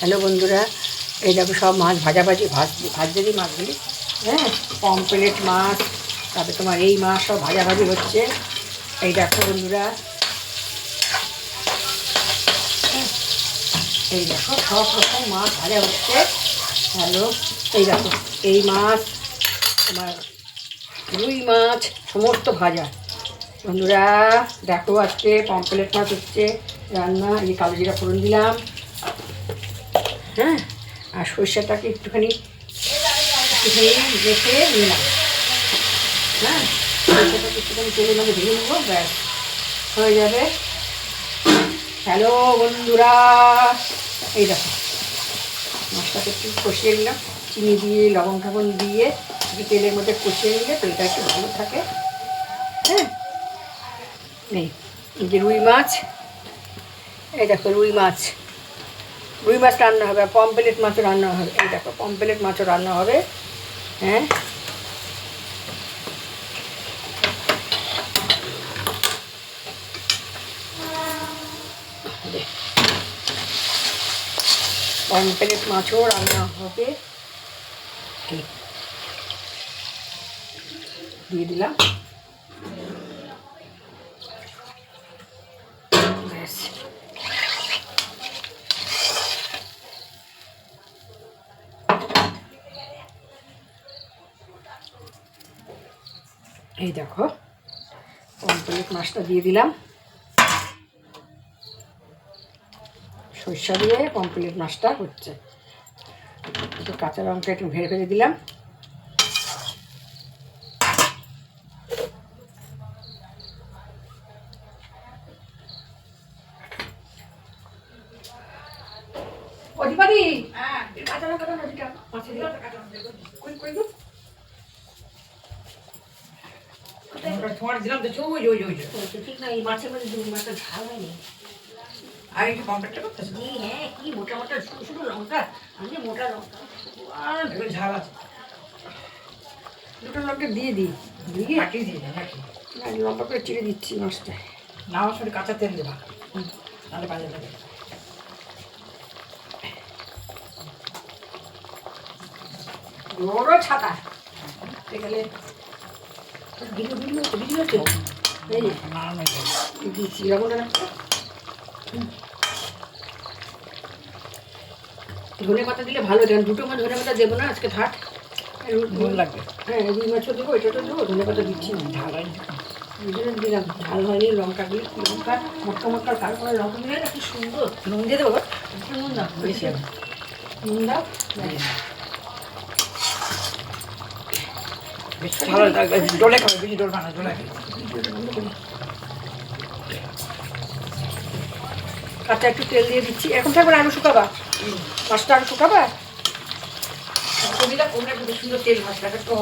Hello বন্ধুরা, এই দেখো সব মাছ ভাজাভাজি ভাজতে দিই মাছগুলি। হ্যাঁ, পমফ্রেট মাছ, তারপরে তোমার এই মাছ সব ভাজাভাজি হচ্ছে। এই দেখো বন্ধুরা, এই দেখো সব রকম মাছ ভাজা হচ্ছে। হ্যালো, এই দেখো এই মাছ, তোমার রুই মাছ, সমস্ত ভাজা। বন্ধুরা দেখো, আজকে পমফ্রেট মাছ হচ্ছে রান্না। এই কালো জিরা ফোড়ন দিলাম, হ্যাঁ, আর সর্ষেটাকে একটুখানি রেখে নিলাম। হ্যাঁ, সর্ষেটাকে একটুখানি তেলের মধ্যে ভেজে নেবো, ব্যাস হয়ে যাবে। হ্যালো বন্ধুরা, এই দেখো মাছটাকে একটু কষিয়ে নিলাম, চিনি দিয়ে লবণ টবণ দিয়ে একটু তেলের মধ্যে কষিয়ে নিলে তেলটা একটু ভালো থাকে। হ্যাঁ, এই যে রুই মাছ, এই দেখো রুই মাছ রান্না হবে, আর পমফ্রেট মাছও রান্না হবে। এই দেখো পমফ্রেট মাছও রান্না হবে। হ্যাঁ, পমফ্রেট মাছও রান্না হবে। দিয়ে দিলাম, ব্যাস। এই দেখো পমফ্রেট মাছটা দিয়ে দিলাম, সরষা দিয়ে পমফ্রেট মাছটা হচ্ছে। একটু কাঁচা লঙ্কা একটু ভেজে দিলাম। অধিপারি, কাঁচা লঙ্কাটা নদীটা মাছে দিলাম, কাঁচা লঙ্কা কই কই দু ঠিক না, এই মাছের মধ্যে দুই মাছটা ঝাল হয়নি। আর একটু পমফ্রেটটা করতেছ? হ্যাঁ, কি মোটা মোটা ছোটো ছোটো লঙ্কা, আমি মোটা লঙ্কা ঝাল আছে। দুটো লঙ্কা দিয়ে দিই, দিয়ে কাটিয়ে দিয়ে নাকি? না, লঙ্কা করে চিড়ে দিচ্ছি মাছটা। না, আমার সঙ্গে কাঁচা তেল দেবা, নাহলে বাজে লাগে। বড় ছাতা গেলে ভিডিও ভিডিও ভিডিও তো এই দিচ্ছি এরকম না। ধনে পাতা দিলে ভালো, কারণ দুটো মাছ ধনে পাতা দেবো না আজকে, থাক নুন লাগবে। হ্যাঁ, রুই মাছও দেবো, এটাও দেবো, ধনে পাতা দিচ্ছি না, ঝাল হয়নি দিলাম, ঝাল হয়নি। লঙ্কা দিই, লঙ্কা মোটকা মোটকা, তারপরে লঙ্কা দিলে না কি সুন্দর। নুন দিয়ে দেবো, নুন দাও বেশি, নুন দাও, ভালো লাগবে। ডোলে খাবে, বেশি ডোল বানা, ডোলে কাঁচা একটু তেল দিয়ে দিচ্ছি। এখন থাকবে আলু শুকাবা, মাছটা আলু শুকাবা, কমিটা কমলে খুব সুন্দর তেল মাছটাকে তো